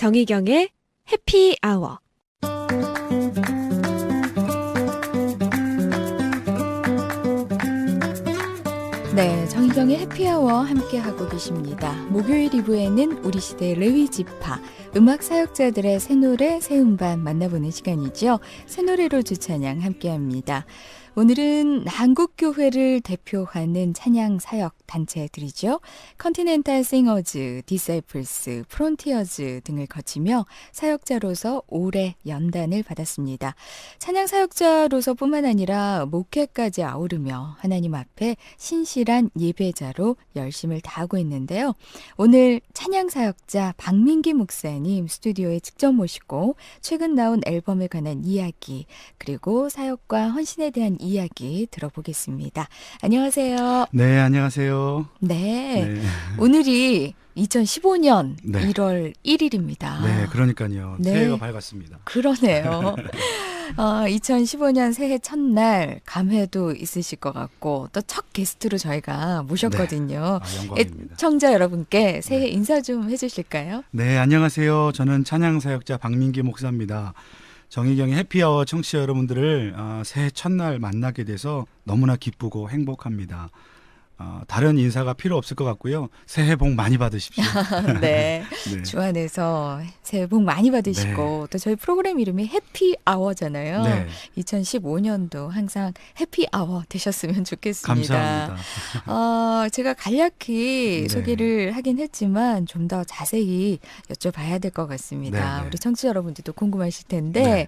정희경의 해피아워. 네, 정희경의 해피아워 함께하고 계십니다. 목요일 2부에는 우리 시대의 레위지파, 음악 사역자들의 새 노래, 새 음반 만나보는 시간이죠. 새 노래로 주찬양 함께합니다. 오늘은 한국교회를 대표하는 찬양 사역 단체들이죠. 컨티넨탈 싱어즈, 디사이플스, 프론티어즈 등을 거치며 사역자로서 올해 연단을 받았습니다. 찬양 사역자로서 뿐만 아니라 목회까지 아우르며 하나님 앞에 신실한 예배자로 열심을 다하고 있는데요. 오늘 찬양 사역자 박민기 목사님 스튜디오에 직접 모시고 최근 나온 앨범에 관한 이야기, 그리고 사역과 헌신에 대한 이야기 들어보겠습니다. 안녕하세요. 네, 안녕하세요. 네. 오늘이 2015년 네. 1월 1일입니다. 네, 그러니까요. 네. 새해가 밝았습니다. 그러네요. 2015년 새해 첫날 감회도 있으실 것 같고 또 첫 게스트로 저희가 모셨거든요. 영광입니다. 애청자 여러분께 새해 네. 인사 좀 해주실까요? 네, 안녕하세요. 저는 찬양사역자 박민기 목사입니다. 정희경의 해피아워 청취자 여러분들을 새해 첫날 만나게 돼서 너무나 기쁘고 행복합니다. 다른 인사가 필요 없을 것 같고요. 새해 복 많이 받으십시오. 네. 네. 주 안에서 새해 복 많이 받으시고 또 저희 프로그램 이름이 해피아워잖아요. 네. 2015년도 항상 해피아워 되셨으면 좋겠습니다. 감사합니다. 제가 간략히 네. 소개를 하긴 했지만 좀 더 자세히 여쭤봐야 될 것 같습니다. 네. 우리 청취자 여러분들도 궁금하실 텐데 네.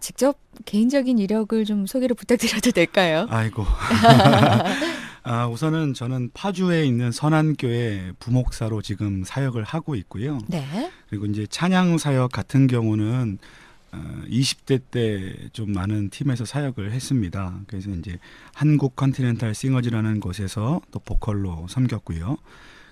직접 개인적인 이력을 좀 소개를 부탁드려도 될까요? 아이고. 우선은 저는 파주에 있는 선안교회 부목사로 지금 사역을 하고 있고요. 네. 그리고 이제 찬양 사역 같은 경우는 20대 때 좀 많은 팀에서 사역을 했습니다. 그래서 이제 한국 컨티넨탈 싱어즈라는 곳에서 또 보컬로 섬겼고요.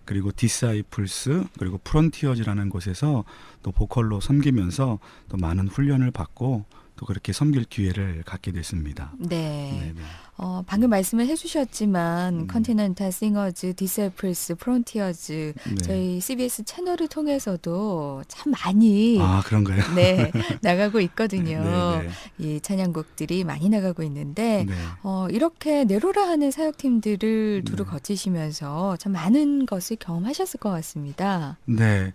그리고 디사이플스, 그리고 프론티어즈라는 곳에서 또 보컬로 섬기면서 또 많은 훈련을 받고 또 그렇게 섬길 기회를 갖게 됐습니다. 네. 네네. 방금 말씀을 해주셨지만 컨티넨탈 싱어즈, 디사이플스, 프론티어즈 네. 저희 CBS 채널을 통해서도 참 많이 그런가요? 네, 나가고 있거든요. 네, 이 찬양곡들이 많이 나가고 있는데 네. 이렇게 내로라 하는 사역팀들을 두루 네. 거치시면서 참 많은 것을 경험하셨을 것 같습니다. 네.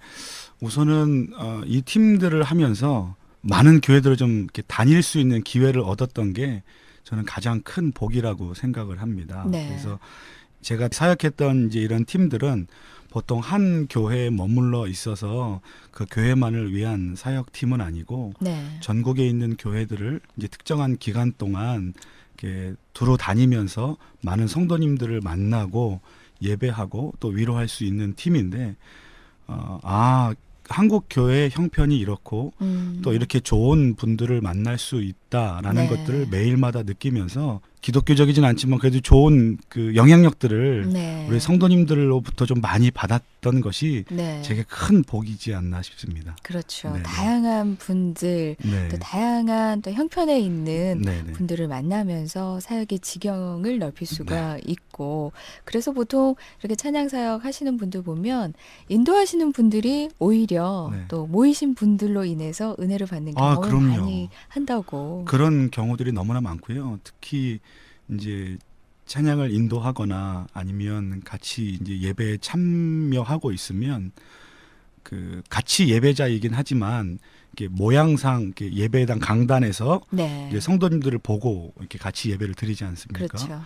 우선은 이 팀들을 하면서 많은 교회들을 좀 이렇게 다닐 수 있는 기회를 얻었던 게 저는 가장 큰 복이라고 생각을 합니다. 네. 그래서 제가 사역했던 이제 이런 팀들은 보통 한 교회에 머물러 있어서 그 교회만을 위한 사역팀은 아니고 네. 전국에 있는 교회들을 이제 특정한 기간 동안 이렇게 두루 다니면서 많은 성도님들을 만나고 예배하고 또 위로할 수 있는 팀인데 한국 교회의 형편이 이렇고 또 이렇게 좋은 분들을 만날 수 있다라는 네. 것들을 매일마다 느끼면서 기독교적이진 않지만 그래도 좋은 그 영향력들을 네. 우리 성도님들로부터 좀 많이 받았던 것이 네. 제게 큰 복이지 않나 싶습니다. 그렇죠. 네네. 다양한 분들, 네. 또 다양한 또 형편에 있는 네네. 분들을 만나면서 사역의 지경을 넓힐 수가 있고, 그래서 보통 이렇게 찬양 사역 하시는 분들 보면 인도하시는 분들이 오히려 네. 또 모이신 분들로 인해서 은혜를 받는 경험을 그럼요. 많이 한다고. 그런 경우들이 너무나 많고요. 특히 이제 찬양을 인도하거나 아니면 같이 이제 예배에 참여하고 있으면 그 같이 예배자이긴 하지만 이렇게 모양상 이렇게 예배당 강단에서 네. 이제 성도님들을 보고 이렇게 같이 예배를 드리지 않습니까? 그렇죠.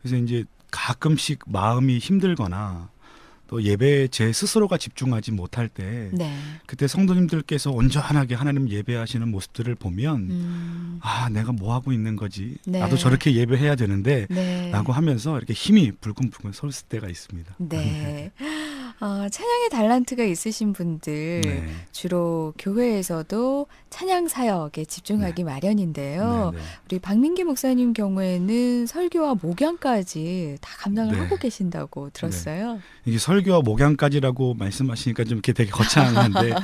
그래서 이제 가끔씩 마음이 힘들거나 또 예배에 제 스스로가 집중하지 못할 때 네. 그때 성도님들께서 온전하게 하나님 예배하시는 모습들을 보면 내가 뭐 하고 있는 거지? 네. 나도 저렇게 예배해야 되는데 네. 라고 하면서 이렇게 힘이 불끈불끈 솟을 때가 있습니다. 네. 찬양의 달란트가 있으신 분들 네. 주로 교회에서도 찬양 사역에 집중하기 마련인데요. 네, 네. 우리 박민기 목사님 경우에는 설교와 목양까지 다 감당을 네. 하고 계신다고 들었어요. 이게 설교와 목양까지라고 말씀하시니까 좀 이렇게 되게 거창한데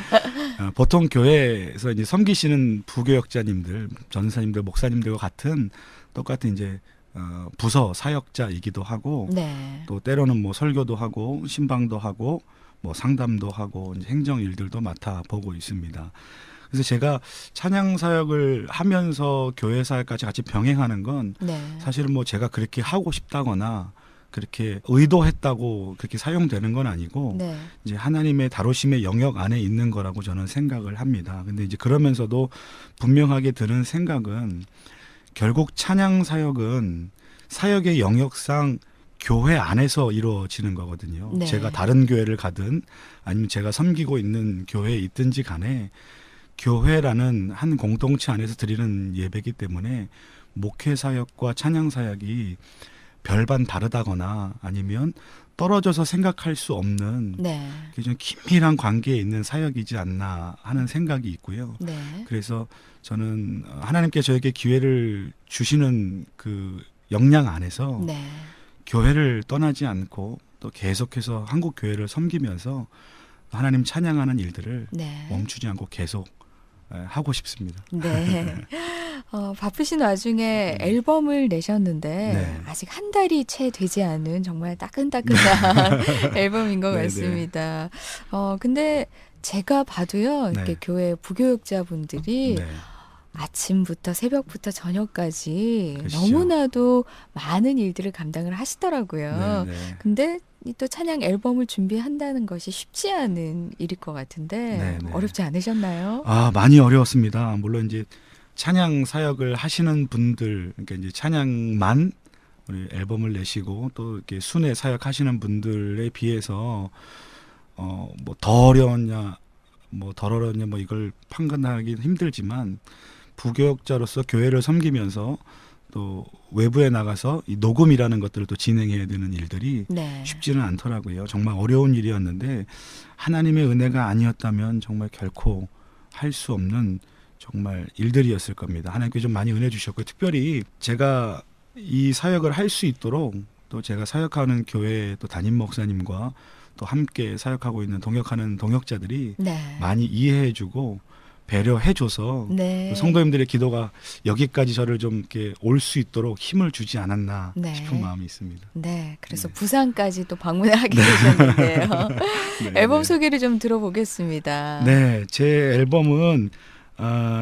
보통 교회에서 이제 섬기시는 부교역자님들, 전사님들, 목사님들과 똑같은 이제 부서 사역자이기도 하고 네. 또 때로는 뭐 설교도 하고 신방도 하고 뭐 상담도 하고 이제 행정 일들도 맡아 보고 있습니다. 그래서 제가 찬양 사역을 하면서 교회 사역까지 같이 병행하는 건 네. 사실은 뭐 제가 그렇게 하고 싶다거나 그렇게 의도했다고 그렇게 사용되는 건 아니고 네. 이제 하나님의 다루심의 영역 안에 있는 거라고 저는 생각을 합니다. 근데 이제 그러면서도 분명하게 드는 생각은 결국 찬양 사역은 사역의 영역상 교회 안에서 이루어지는 거거든요. 네. 제가 다른 교회를 가든 아니면 제가 섬기고 있는 교회에 있든지 간에 교회라는 한 공동체 안에서 드리는 예배이기 때문에 목회 사역과 찬양 사역이 별반 다르다거나 아니면 떨어져서 생각할 수 없는 네. 좀 긴밀한 관계에 있는 사역이지 않나 하는 생각이 있고요. 네. 그래서 저는 하나님께 저에게 기회를 주시는 그 역량 안에서 네. 교회를 떠나지 않고 또 계속해서 한국 교회를 섬기면서 하나님 찬양하는 일들을 네. 멈추지 않고 계속 하고 싶습니다. 네. 바쁘신 와중에 앨범을 내셨는데 네. 아직 한 달이 채 되지 않은 정말 따끈따끈한 앨범인 것 네네. 같습니다. 근데 제가 봐도요, 이렇게 네. 교회 부교육자분들이 네. 아침부터 새벽부터 저녁까지 그러시죠. 너무나도 많은 일들을 감당을 하시더라고요. 네, 네. 근데 이 또 찬양 앨범을 준비한다는 것이 쉽지 않은 일일 것 같은데 네, 네. 어렵지 않으셨나요? 많이 어려웠습니다. 물론 이제 찬양 사역을 하시는 분들, 그러니까 이제 찬양만 우리 앨범을 내시고 또 이렇게 순회 사역하시는 분들에 비해서 뭐 더 어려웠냐, 뭐 덜 어려웠냐, 뭐 이걸 판단하기 힘들지만 부교육자로서 교회를 섬기면서 또 외부에 나가서 이 녹음이라는 것들을 또 진행해야 되는 일들이 네. 쉽지는 않더라고요. 정말 어려운 일이었는데 하나님의 은혜가 아니었다면 정말 결코 할 수 없는 정말 일들이었을 겁니다. 하나님께 좀 많이 은혜 주셨고 특별히 제가 이 사역을 할 수 있도록 또 제가 사역하는 교회 또 담임 목사님과 또 함께 사역하고 있는 동역하는 동역자들이 네. 많이 이해해주고 배려해줘서 네. 성도님들의 기도가 여기까지 저를 좀 이렇게 올 수 있도록 힘을 주지 않았나 네. 싶은 마음이 있습니다. 네, 그래서 네. 부산까지 또 방문을 하게 되셨는데요. 네, 앨범 네. 소개를 좀 들어보겠습니다. 네, 제 앨범은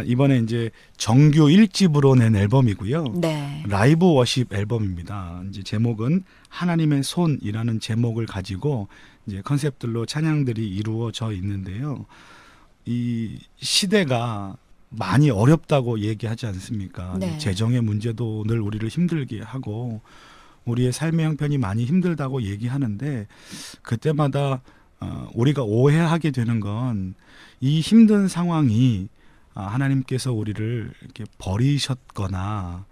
이번에 이제 정규 1집으로 낸 앨범이고요. 네. 라이브 워십 앨범입니다. 이제 제목은 하나님의 손이라는 제목을 가지고 이제 컨셉들로 찬양들이 이루어져 있는데요. 이 시대가 많이 어렵다고 얘기하지 않습니까? 네. 재정의 문제도 늘 우리를 힘들게 하고 우리의 삶의 형편이 많이 힘들다고 얘기하는데 그때마다 우리가 오해하게 되는 건 이 힘든 상황이 하나님께서 우리를 이렇게 버리셨거나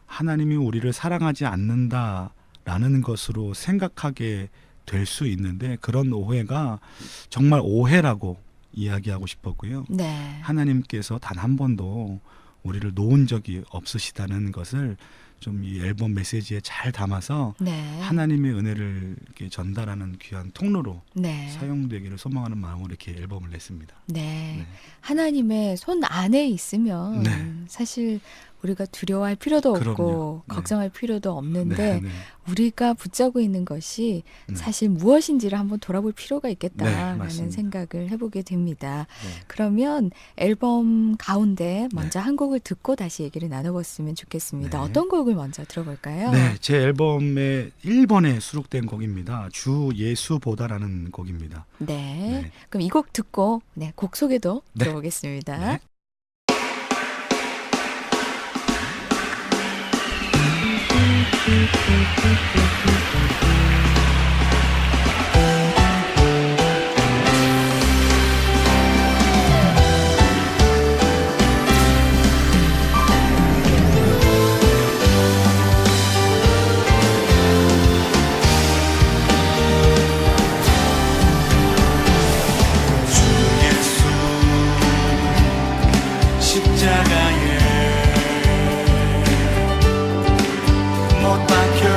하나님이 우리를 사랑하지 않는다라는 것으로 생각하게 될 수 있는데 그런 오해가 정말 오해라고 이야기하고 싶었고요. 네. 하나님께서 단 한 번도 우리를 놓은 적이 없으시다는 것을 좀 이 앨범 메시지에 잘 담아서 네. 하나님의 은혜를 이렇게 전달하는 귀한 통로로 네. 사용되기를 소망하는 마음으로 이렇게 앨범을 냈습니다. 네. 네. 하나님의 손 안에 있으면 네. 사실 우리가 두려워할 필요도 없고 그럼요. 네. 걱정할 필요도 없는데 네, 네. 우리가 붙잡고 있는 것이 네. 사실 무엇인지를 한번 돌아볼 필요가 네, 있겠다라는 맞습니다. 생각을 해보게 됩니다. 네. 그러면 앨범 가운데 먼저 한 곡을 듣고 다시 얘기를 나눠봤으면 좋겠습니다. 네. 어떤 곡을 먼저 들어볼까요? 네, 제 앨범의 1번에 수록된 곡입니다. 주 예수보다라는 곡입니다. 네. 네. 그럼 이 곡 듣고 곡 소개도 네. 들어보겠습니다. 네. 십자가에 못 박혀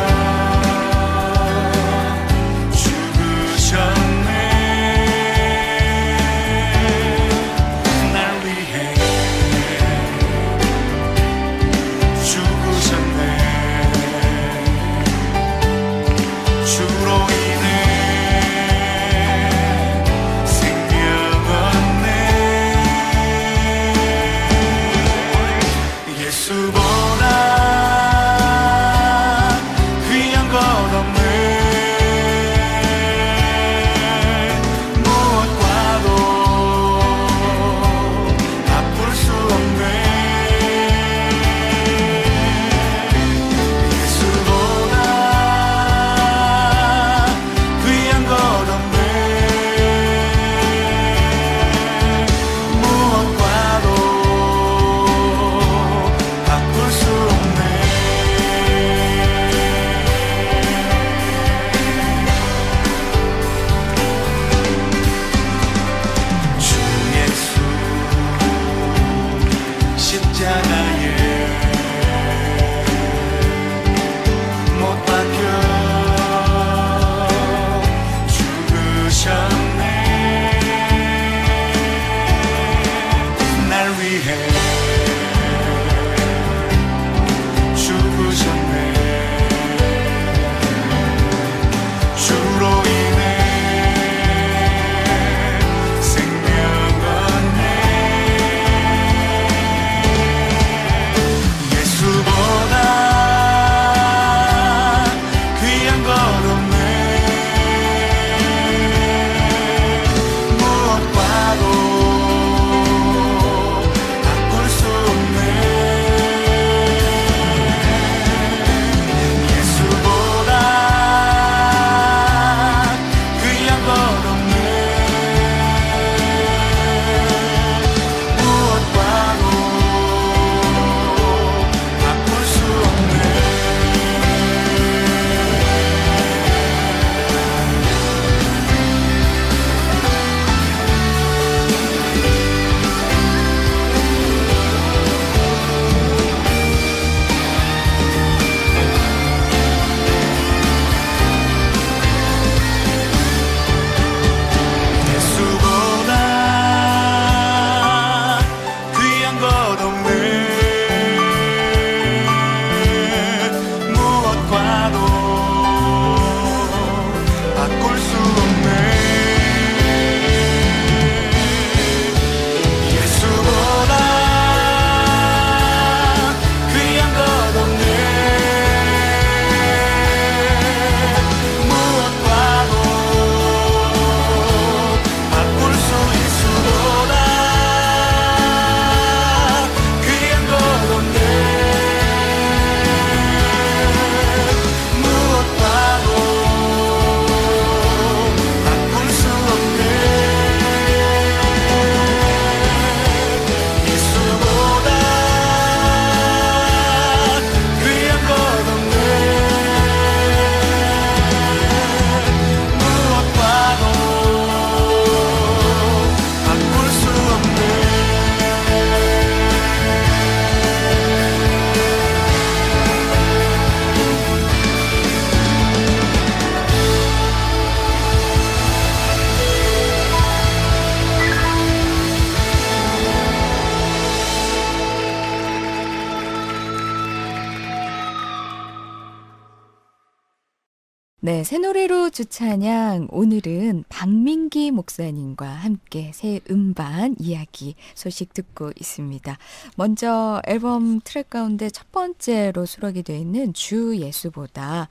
네, 새 노래로 주찬양. 오늘은 박민기 목사님과 함께 새 음반 이야기 소식 듣고 있습니다. 먼저 앨범 트랙 가운데 첫 번째로 수록이 되어 있는 주 예수보다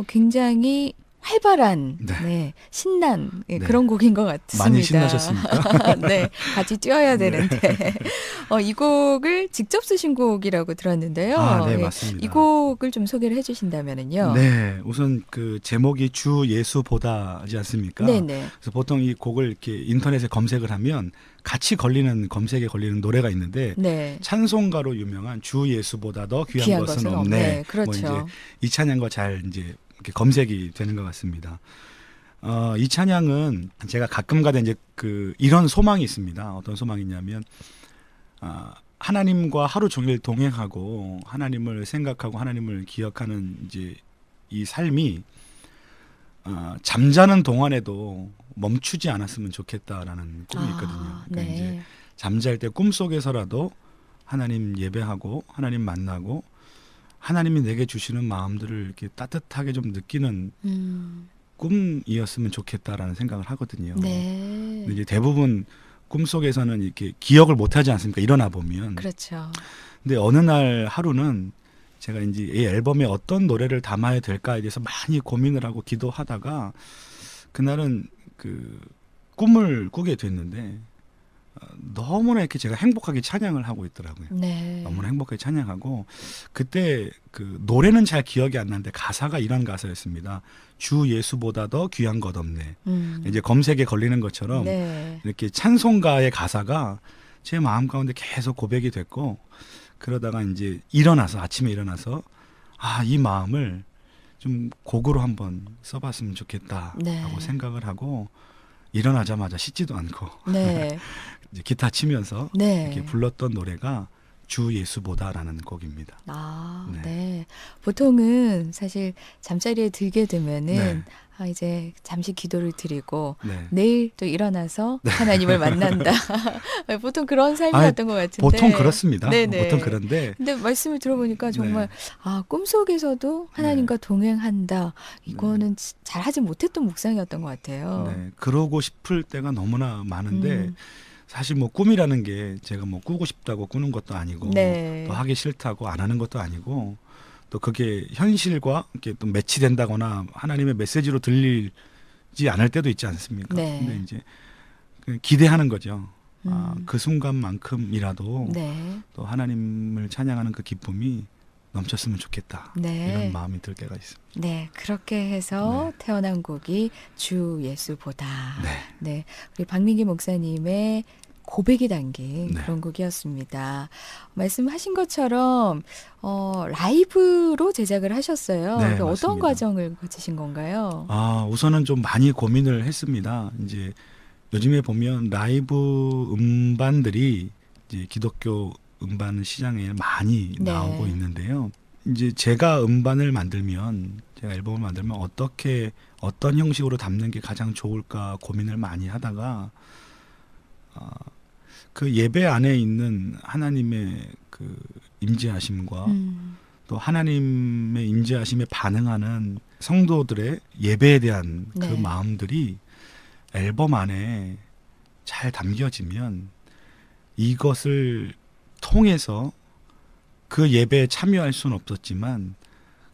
굉장히 활발한, 네. 네, 신난 예, 네. 그런 곡인 것 같습니다. 많이 신나셨습니까? 네, 같이 뛰어야 되는데 이 곡을 직접 쓰신 곡이라고 들었는데요. 아, 네, 예, 맞습니다. 이 곡을 좀 소개를 해주신다면은요. 네, 우선 그 제목이 주 예수보다지 않습니까? 네네. 그래서 보통 이 곡을 이렇게 인터넷에 검색을 하면 같이 걸리는 검색에 걸리는 노래가 있는데 네. 찬송가로 유명한 주 예수보다 더 귀한, 것은 없네. 네, 그렇죠. 뭐 이제 이 찬양과 잘 이제 이렇게 검색이 되는 것 같습니다. 이 찬양은 제가 가끔가다 이제 그 이런 소망이 있습니다. 어떤 소망이냐면 하나님과 하루 종일 동행하고 하나님을 생각하고 하나님을 기억하는 이제 이 삶이 잠자는 동안에도 멈추지 않았으면 좋겠다라는 꿈이 있거든요. 그러니까 이제 네. 잠잘 때 꿈속에서라도 하나님 예배하고 하나님 만나고 하나님이 내게 주시는 마음들을 이렇게 따뜻하게 좀 느끼는 꿈이었으면 좋겠다라는 생각을 하거든요. 네. 근데 이제 대부분 꿈속에서는 이렇게 기억을 못하지 않습니까? 일어나 보면. 그렇죠. 근데 어느 날 하루는 제가 이제 이 앨범에 어떤 노래를 담아야 될까에 대해서 많이 고민을 하고 기도하다가 그날은 그 꿈을 꾸게 됐는데 너무나 이렇게 제가 행복하게 찬양을 하고 있더라고요. 네. 너무나 행복하게 찬양하고 그때 그 노래는 잘 기억이 안 나는데 가사가 이런 가사였습니다. 주 예수보다 더 귀한 것 없네. 이제 검색에 걸리는 것처럼 네. 이렇게 찬송가의 가사가 제 마음 가운데 계속 고백이 됐고 그러다가 이제 아침에 일어나서 이 마음을 좀 곡으로 한번 써봤으면 좋겠다라고 네. 생각을 하고 일어나자마자 씻지도 않고 네. 이제 기타 치면서 네. 이렇게 불렀던 노래가 주 예수보다라는 곡입니다. 네. 네. 보통은 사실 잠자리에 들게 되면은 네. 이제 잠시 기도를 드리고 네. 내일 또 일어나서 하나님을 만난다. 보통 그런 삶이었던 것 같은데. 보통 그렇습니다. 네네. 보통 그런데 근데 말씀을 들어보니까 정말 꿈속에서도 하나님과 동행한다. 이거는 잘 하지 못했던 묵상이었던 것 같아요. 네, 그러고 싶을 때가 너무나 많은데 사실 뭐 꿈이라는 게 제가 뭐 꾸고 싶다고 꾸는 것도 아니고 네. 또 하기 싫다고 안 하는 것도 아니고 또 그게 현실과 이렇게 또 매치된다거나 하나님의 메시지로 들리지 않을 때도 있지 않습니까? 네. 근데 이제 기대하는 거죠. 그 순간만큼이라도 네. 또 하나님을 찬양하는 그 기쁨이 넘쳤으면 좋겠다. 네. 이런 마음이 들 때가 있습니다. 네, 그렇게 해서 네. 태어난 곡이 주 예수보다. 네. 네, 우리 박민기 목사님의 고백이 담긴 네. 그런 곡이었습니다. 말씀하신 것처럼 라이브로 제작을 하셨어요. 네, 어떤 맞습니다. 과정을 거치신 건가요? 우선은 좀 많이 고민을 했습니다. 이제 요즘에 보면 라이브 음반들이 이제 기독교 음반 시장에 많이 네. 나오고 있는데요. 이제 제가 앨범을 만들면 어떤 형식으로 담는 게 가장 좋을까 고민을 많이 하다가 그 예배 안에 있는 하나님의 그 임재하심과 또 하나님의 임재하심에 반응하는 성도들의 예배에 대한 그 네. 마음들이 앨범 안에 잘 담겨지면 이것을 통해서 그 예배에 참여할 수는 없었지만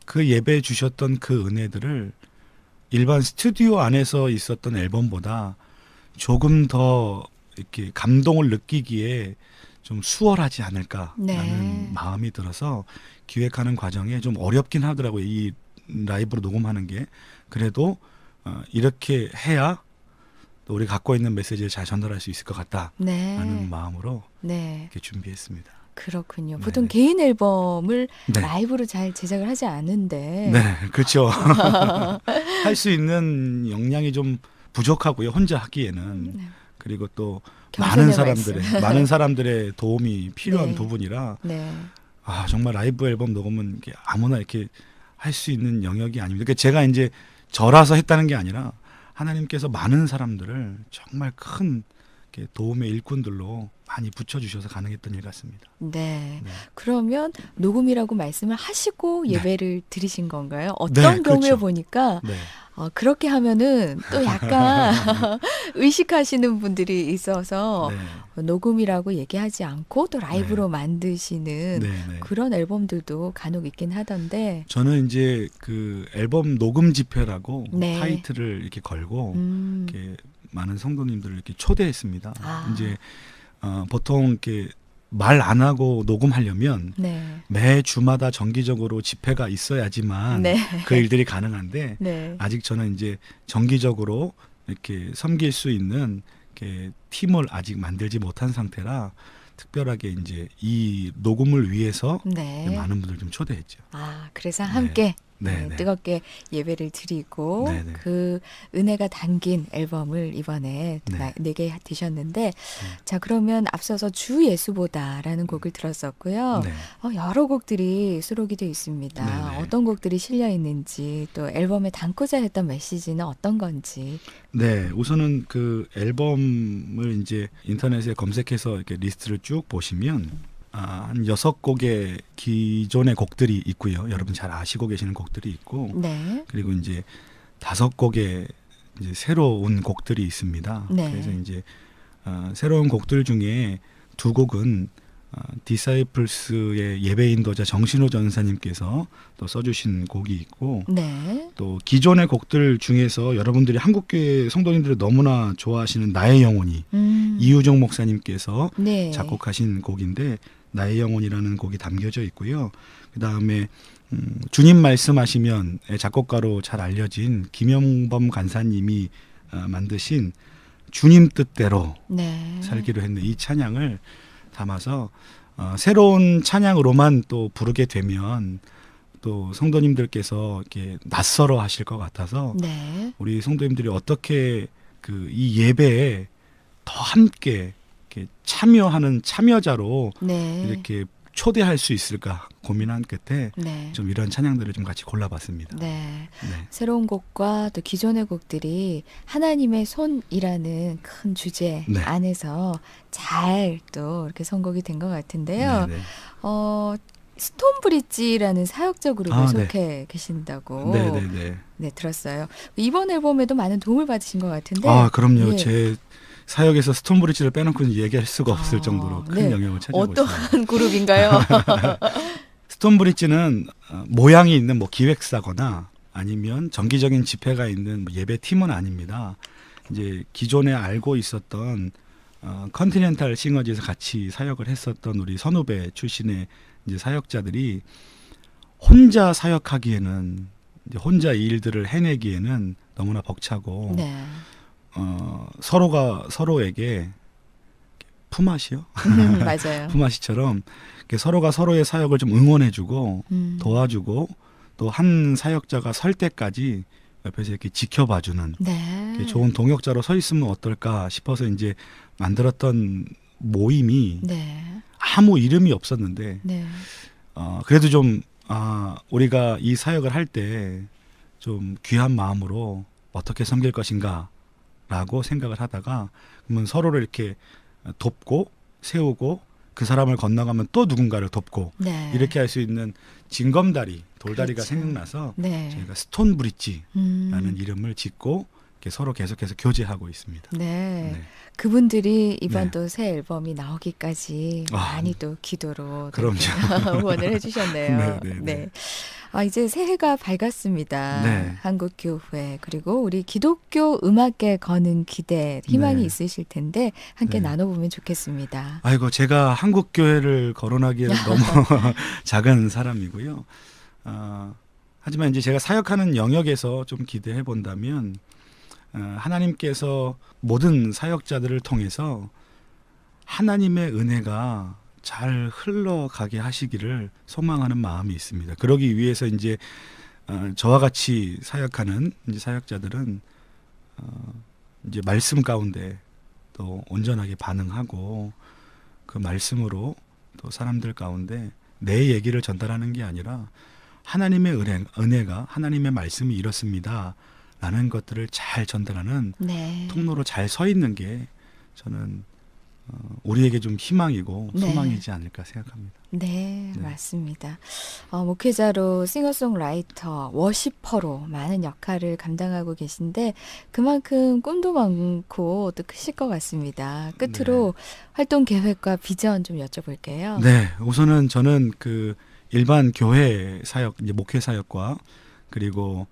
그 예배에 주셨던 그 은혜들을 일반 스튜디오 안에서 있었던 앨범보다 조금 더 이렇게 감동을 느끼기에 좀 수월하지 않을까라는 네. 마음이 들어서 기획하는 과정에 좀 어렵긴 하더라고요. 이 라이브로 녹음하는 게. 그래도 이렇게 해야 또 우리 갖고 있는 메시지를 잘 전달할 수 있을 것 같다라는 네. 마음으로 네. 이렇게 준비했습니다. 그렇군요. 네. 보통 개인 앨범을 네. 라이브로 잘 제작을 하지 않은데. 네, 그렇죠. 할 수 있는 역량이 좀 부족하고요. 혼자 하기에는. 네. 그리고 또 겸손의 많은 사람들의 도움이 필요한 네. 부분이라 네. 정말 라이브 앨범 녹음은 이렇게 아무나 이렇게 할 수 있는 영역이 아닙니다. 그러니까 제가 이제 저라서 했다는 게 아니라 하나님께서 많은 사람들을 정말 큰 이렇게 도움의 일꾼들로 많이 붙여주셔서 가능했던 일 같습니다. 네. 네. 그러면 녹음이라고 말씀을 하시고 네. 예배를 드리신 건가요? 어떤 네, 경우에 그렇죠. 보니까 네. 그렇게 하면은 또 약간 의식하시는 분들이 있어서 네. 녹음이라고 얘기하지 않고 또 라이브로 네. 만드시는 네, 네. 그런 앨범들도 간혹 있긴 하던데. 저는 이제 그 앨범 녹음 집회라고 네. 타이틀을 이렇게 걸고 이렇게 많은 성도님들을 이렇게 초대했습니다. 아. 이제 보통 이렇게 말 안 하고 녹음하려면 네. 매 주마다 정기적으로 집회가 있어야지만 네. 그 일들이 가능한데 네. 아직 저는 이제 정기적으로 이렇게 섬길 수 있는 이렇게 팀을 아직 만들지 못한 상태라 특별하게 이제 이 녹음을 위해서 네. 많은 분들 좀 초대했죠. 그래서 네. 함께 네, 네. 뜨겁게 예배를 드리고 네, 네. 그 은혜가 담긴 앨범을 이번에 네. 내게 되셨는데 자 그러면 앞서서 주 예수보다라는 곡을 들었었고요. 네. 여러 곡들이 수록이 되어 있습니다. 네, 네. 어떤 곡들이 실려 있는지 또 앨범에 담고자 했던 메시지는 어떤 건지. 네, 우선은 그 앨범을 이제 인터넷에 검색해서 이렇게 리스트를 쭉 보시면 한 6곡의 기존의 곡들이 있고요. 여러분 잘 아시고 계시는 곡들이 있고 네. 그리고 이제 5곡의 이제 새로운 곡들이 있습니다. 네. 그래서 이제 새로운 곡들 중에 2곡은 디사이플스의 예배 인도자 정신호 전사님께서 또 써주신 곡이 있고 네. 또 기존의 곡들 중에서 여러분들이 한국교회 성도님들이 너무나 좋아하시는 나의 영혼이 이유정 목사님께서 네. 작곡하신 곡인데 나의 영혼이라는 곡이 담겨져 있고요. 그 다음에 주님 말씀하시면 작곡가로 잘 알려진 김영범 간사님이 만드신 주님 뜻대로 네. 살기로 했는데 이 찬양을 담아서 새로운 찬양으로만 또 부르게 되면 또 성도님들께서 이렇게 낯설어 하실 것 같아서 네. 우리 성도님들이 어떻게 그 이 예배에 더 함께 이렇게 참여하는 참여자로 네. 이렇게 초대할 수 있을까 고민한 끝에 네. 좀 이런 찬양들을 좀 같이 골라봤습니다. 네. 네. 새로운 곡과 또 기존의 곡들이 하나님의 손이라는 큰 주제 네. 안에서 잘 또 이렇게 선곡이 된 것 같은데요. 네, 네. 스톤브릿지라는 사역자 그룹에 네. 속해 계신다고 네, 네, 네. 네, 들었어요. 이번 앨범에도 많은 도움을 받으신 것 같은데. 그럼요. 예. 제 사역에서 스톤브릿지를 빼놓고는 얘기할 수가 없을 정도로 큰 네. 영향을 차지하고 있습니다. 어떤 그룹인가요? 스톤브릿지는 모양이 있는 뭐 기획사거나 아니면 정기적인 집회가 있는 뭐 예배 팀은 아닙니다. 이제 기존에 알고 있었던 컨티넨탈 싱어지에서 같이 사역을 했었던 우리 선후배 출신의 이제 사역자들이 혼자 사역하기에는 이제 혼자 이 일들을 해내기에는 너무나 벅차고 네. 서로가 서로에게 품앗이요? 맞아요. 품앗이처럼 이렇게 서로가 서로의 사역을 좀 응원해주고 도와주고 또 한 사역자가 설 때까지 옆에서 이렇게 지켜봐주는 네. 이렇게 좋은 동역자로 서 있으면 어떨까 싶어서 이제 만들었던 모임이 네. 아무 이름이 없었는데 네. 그래도 좀 우리가 이 사역을 할 때 좀 귀한 마음으로 어떻게 섬길 것인가라고 생각을 하다가 그러면 서로를 이렇게 돕고 세우고 그 사람을 건너가면 또 누군가를 돕고 네. 이렇게 할 수 있는 징검다리 돌다리가 그렇죠. 생각나서 네. 저희가 스톤브릿지라는 음. 이름을 짓고 이렇게 서로 계속해서 교제하고 있습니다. 네. 네. 그분들이 이번 네. 또 새 앨범이 나오기까지 많이 또 기도로 그럼요. 응원을 해주셨네요. 네, 네, 네. 이제 새해가 밝았습니다. 네. 한국교회 그리고 우리 기독교 음악계 거는 기대 희망이 네. 있으실 텐데 함께 네. 나눠보면 좋겠습니다. 아이고 제가 한국 교회를 거론하기에는 너무 작은 사람이고요. 하지만 이제 제가 사역하는 영역에서 좀 기대해 본다면 하나님께서 모든 사역자들을 통해서 하나님의 은혜가 잘 흘러가게 하시기를 소망하는 마음이 있습니다. 그러기 위해서 이제 저와 같이 사역하는 이제 사역자들은 이제 말씀 가운데 또 온전하게 반응하고 그 말씀으로 또 사람들 가운데 내 얘기를 전달하는 게 아니라 하나님의 은혜가 하나님의 말씀이 이렇습니다. 라는 것들을 잘 전달하는 네. 통로로 잘 서 있는 게 저는 우리에게 좀 희망이고 네. 소망이지 않을까 생각합니다. 네, 네. 맞습니다. 목회자로 싱어송라이터, 워시퍼로 많은 역할을 감당하고 계신데 그만큼 꿈도 많고 또 크실 것 같습니다. 끝으로 활동 계획과 비전 좀 여쭤볼게요. 네, 우선은 저는 그 일반 교회 사역, 이제 목회 사역과 그리고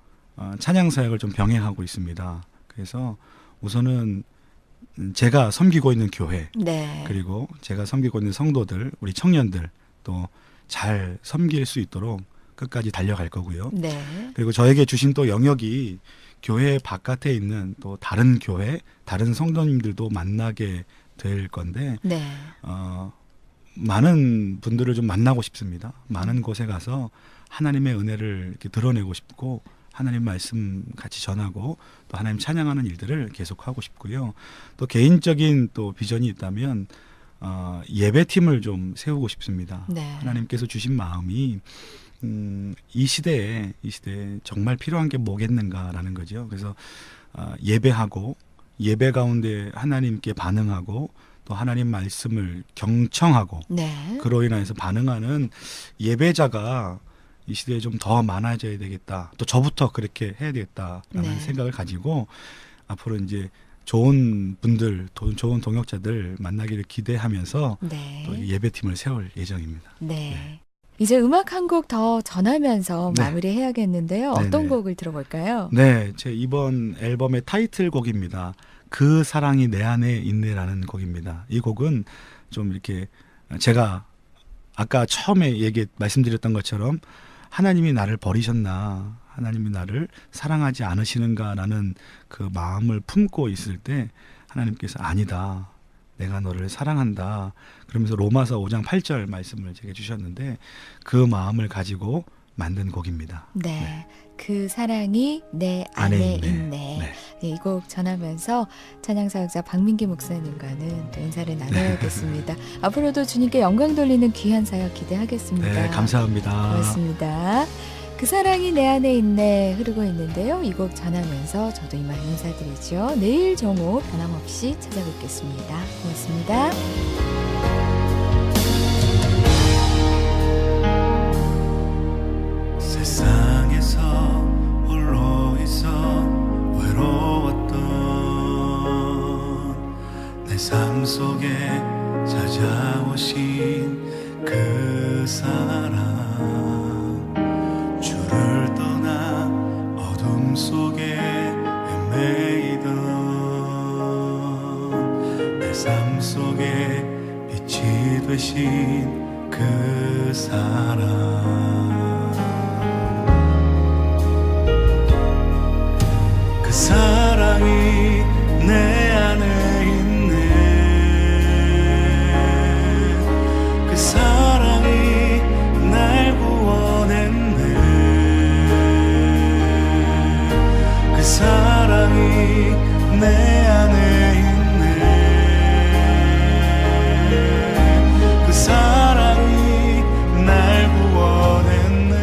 찬양 사역을 좀 병행하고 있습니다. 그래서 우선은 제가 섬기고 있는 교회, 네. 그리고 제가 섬기고 있는 성도들, 우리 청년들 또 잘 섬길 수 있도록 끝까지 달려갈 거고요. 네. 그리고 저에게 주신 또 영역이 교회 바깥에 있는 또 다른 교회, 다른 성도님들도 만나게 될 건데 네. 많은 분들을 좀 만나고 싶습니다. 많은 곳에 가서 하나님의 은혜를 이렇게 드러내고 싶고 하나님 말씀 같이 전하고 또 하나님 찬양하는 일들을 계속하고 싶고요. 또 개인적인 또 비전이 있다면 예배팀을 좀 세우고 싶습니다. 네. 하나님께서 주신 마음이 이 시대에 정말 필요한 게 뭐겠는가라는 거죠. 그래서 예배하고 예배 가운데 하나님께 반응하고 또 하나님 말씀을 경청하고 네. 그로 인해서 반응하는 예배자가 이 시대에 좀 더 많아져야 되겠다. 또 저부터 그렇게 해야 되겠다라는 네. 생각을 가지고 앞으로 이제 좋은 분들, 좋은 동역자들 만나기를 기대하면서 네. 또 예배팀을 세울 예정입니다. 네. 이제 음악 한 곡 더 전하면서 네. 마무리해야겠는데요. 네네. 어떤 곡을 들어볼까요? 네, 제 이번 앨범의 타이틀곡입니다. 그 사랑이 내 안에 있네라는 곡입니다. 이 곡은 좀 이렇게 제가 아까 처음에 말씀드렸던 것처럼 하나님이 나를 버리셨나, 하나님이 나를 사랑하지 않으시는가라는 그 마음을 품고 있을 때 하나님께서 아니다. 내가 너를 사랑한다. 그러면서 로마서 5장 8절 말씀을 제게 주셨는데 그 마음을 가지고 만든 곡입니다. 네. 그 사랑이 내 안에 있네. 네. 네, 이 곡 전하면서 찬양사역자 박민기 목사님과는 또 인사를 나눠야겠습니다. 앞으로도 주님께 영광 돌리는 귀한 사역 기대하겠습니다. 네, 감사합니다. 고맙습니다. 그 사랑이 내 안에 있네 흐르고 있는데요. 이 곡 전하면서 저도 이만 인사드리죠. 내일 정오 변함없이 찾아뵙겠습니다. 고맙습니다. 세상에서 홀로 있어 외로웠던 내 삶 속에 찾아오신 그 사랑 주를 떠나 어둠 속에 헤매이던 내 삶 속에 빛이 되신 그 사랑 그 사랑이 내 안에 있네 그 사랑이 날 구원했네 그 사랑이 내 안에 있네 그 사랑이 날 구원했네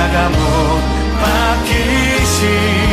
십자가 못 박히신